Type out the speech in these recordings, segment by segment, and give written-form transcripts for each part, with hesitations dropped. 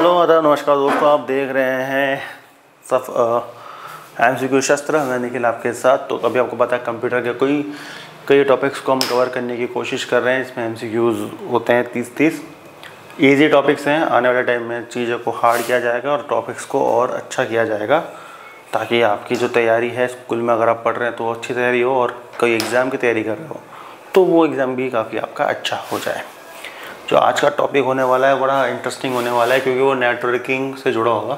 Hello नमस्कार दोस्तों, आप देख रहे हैं सब MCQ शस्त्र। मैं निखिल आपके साथ। तो अभी आपको पता है कंप्यूटर के कई टॉपिक्स को हम कवर करने की कोशिश कर रहे हैं। इसमें MCQs होते हैं 30 ईजी टॉपिक्स हैं। आने वाले टाइम में चीज़ों को हार्ड किया जाएगा और टॉपिक्स को और अच्छा किया जाएगा, ताकि आपकी जो तैयारी है स्कूल में अगर आप पढ़ रहे हैं तो अच्छी तैयारी हो, और कोई एग्ज़ाम की तैयारी कर रहे हो तो वो एग्ज़ाम भी काफ़ी आपका अच्छा हो जाए। जो आज का टॉपिक होने वाला है बड़ा इंटरेस्टिंग होने वाला है, क्योंकि वो नेटवर्किंग से जुड़ा होगा।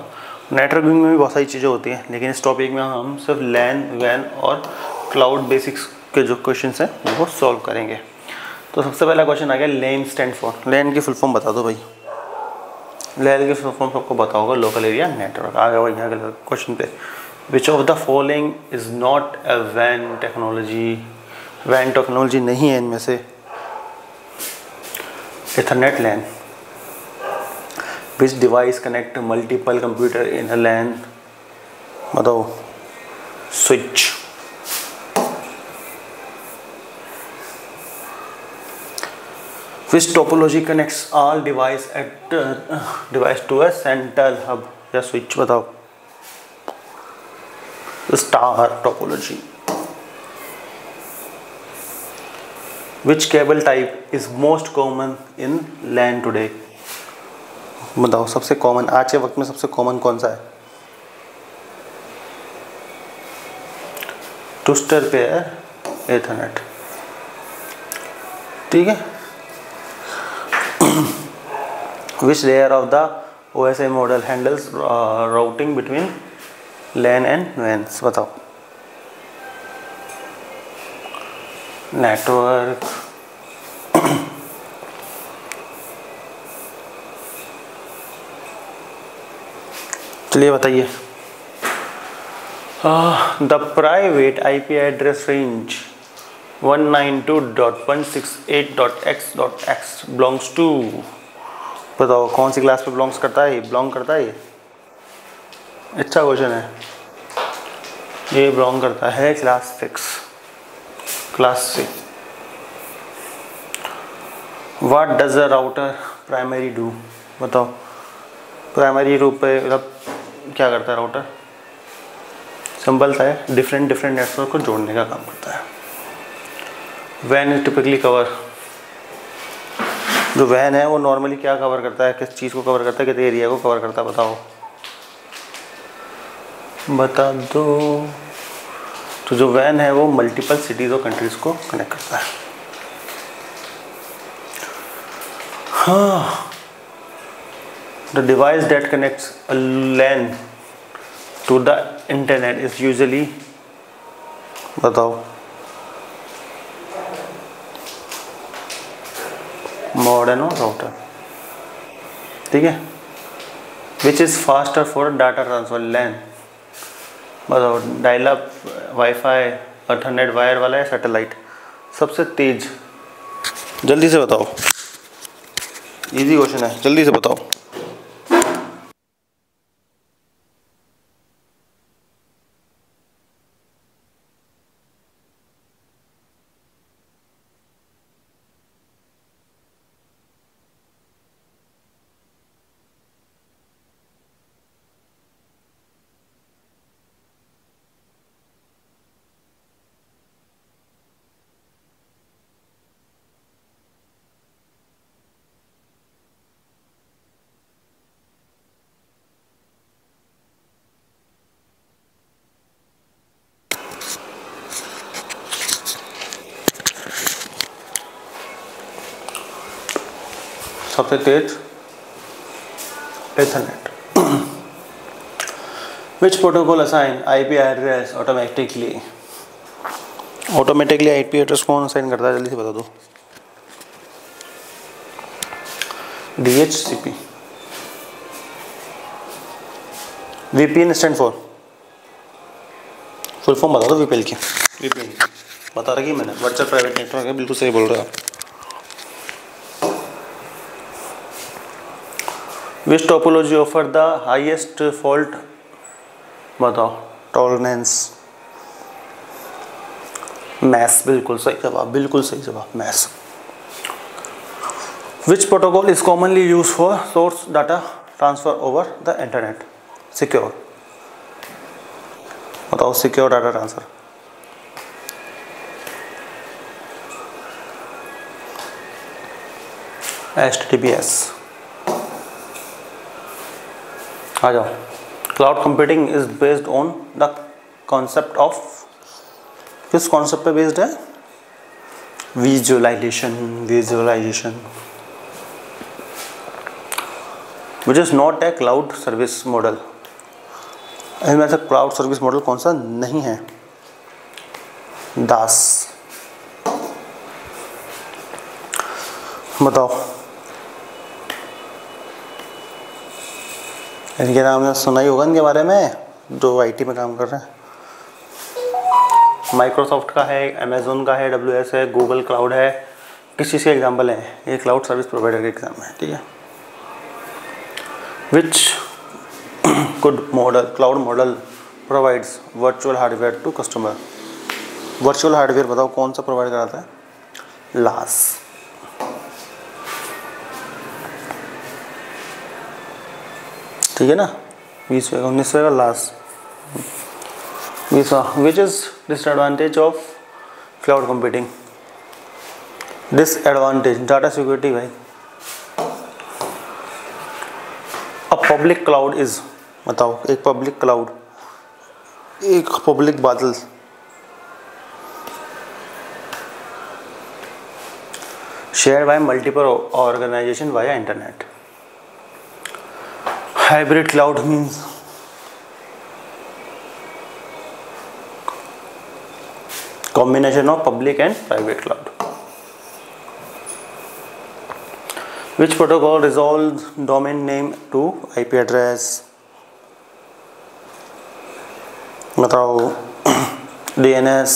नेटवर्किंग में भी बहुत सारी चीज़ें होती हैं, लेकिन इस टॉपिक में हम सिर्फ लैन वैन और क्लाउड बेसिक्स के जो क्वेश्चन हैं वो सॉल्व करेंगे। तो सबसे पहला क्वेश्चन आ गया, लैन स्टैंड फॉर। लैन की फुल फॉर्म बता दो भाई। लैन की फुल फॉर्म सबको पता होगा, लोकल एरिया नेटवर्क। आ गया भाई यहाँ के क्वेश्चन पे। Which of the following is not a वैन टेक्नोलॉजी। वैन टेक्नोलॉजी नहीं है इनमें से। Ethernet LAN. Which device connect multiple computer in a LAN? बताओ। Switch. Which topology connects all device to a central hub? या switch बताओ। Star topology. Which cable type is most common in LAN today? बताओ सबसे common आज के वक्त में सबसे कॉमन कौन सा है? Twister pair Ethernet. ठीक है। Which layer of the OSI model handles routing between LAN and WANs? बताओ। नेटवर्क। चलिए बताइए। The private IP address range 192.168.x.x belongs to. बताओ कौन सी क्लास पे बिलोंग करता है ये? अच्छा क्वेश्चन है। ये बिलोंग करता है class 6। What does a router primary do? बताओ प्राइमरी रूप पे मतलब क्या करता है राउटर? सिंपल सा है, डिफरेंट नेटवर्क को जोड़ने का काम करता है। वैन इज टिपिकली कवर। जो वैन है वो नॉर्मली क्या कवर करता है, किस चीज़ को कवर करता है, किस एरिया को कवर करता है? बता दो। तो जो वैन है वो मल्टीपल सिटीज़ और कंट्रीज़ को कनेक्ट करता है। हाँ। The device that connects a LAN to the internet is usually. बताओ। मॉडेम और राउटर। ठीक है। Which is faster for data transfer? LAN। बताओ dial up, Wi-Fi, Ethernet wire वाला है, सैटेलाइट? सबसे तेज। जल्दी से बताओ। इजी क्वेश्चन है, जल्दी से बताओ। सबसे तेज ethernet. Which protocol assign IP address automatically? IP address कौन असाइन करता है? जल्दी से बता दो। DHCP। VPN stand for. Full form बता दो VPN की। VPN बता रखी मैंने, वर्चुअल प्राइवेट नेटवर्क है। बिल्कुल सही बोल रहे हो आप। Which topology offer the highest fault? बताओ। टॉलरेंस। मैस। बिल्कुल सही जवाब, mesh. Which protocol is commonly use for source data transfer over the internet, secure. बताओ सिक्योर डाटा ट्रांसफ़र। HTTPS। आ जाओ। Cloud computing is based on the concept of, किस concept पे based है? Visualization which is not a cloud service model. इनमें से cloud service model कौन सा नहीं है? दास। बताओ, इनके नाम ने सुना ही होगा इनके बारे में, जो आईटी में काम कर रहे हैं। माइक्रोसॉफ्ट का है, अमेजोन का है, AWS है, गूगल क्लाउड है, किस चीज़ के एग्जाम्पल हैं? ये क्लाउड सर्विस प्रोवाइडर के एग्जाम है, ठीक है। Which cloud model provides virtual hardware to customer. Virtual hardware बताओ कौन सा प्रोवाइड कराता है? लास। ठीक है ना, 20वें का 19वें का लास। Which is disadvantage of cloud computing? Disadvantage data security भाई। अ पब्लिक क्लाउड इज, बताओ एक पब्लिक क्लाउड, एक पब्लिक बादल, share by multiple organization via internet. Hybrid cloud means combination of public and private cloud. Which protocol resolves domain name to IP address? बताओ। DNS.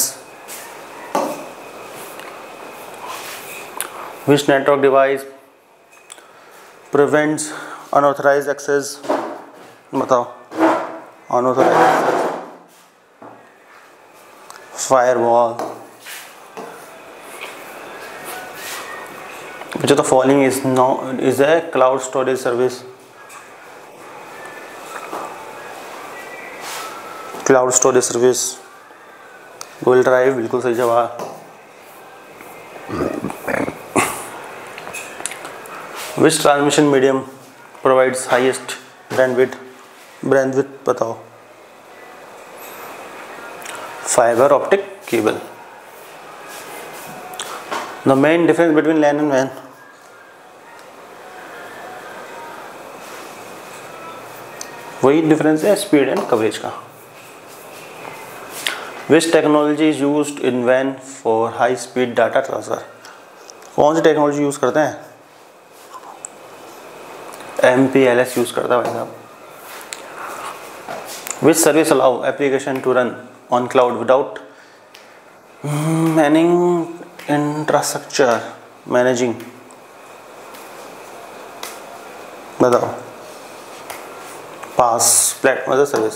Which network device prevents unauthorized access? बताओ। unauthorized access. Firewall. Which of the following is a cloud storage service? Cloud storage service, Google Drive, बिल्कुल सही जवाब। Which transmission medium provides highest bandwidth बताओ। Fibre optic cable. The main difference between LAN and WAN? वही difference है speed and coverage का। Which technology is used in WAN for high speed data transfer? कौन सी technology use करते हैं? MPLS use करता है भाई साहब। Which service allow application to run on cloud without managing infrastructure? बताओ। PaaS platform as a service.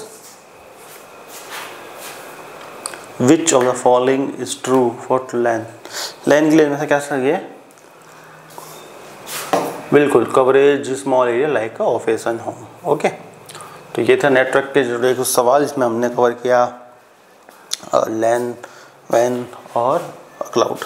Which of the following is true for LAN? LAN के लिए में से क्या सही है? बिल्कुल, coverage small area like office and home. Okay, तो ये था नेटवर्क के जुड़े कुछ सवाल जिसमें हमने कवर किया LAN, WAN और क्लाउड।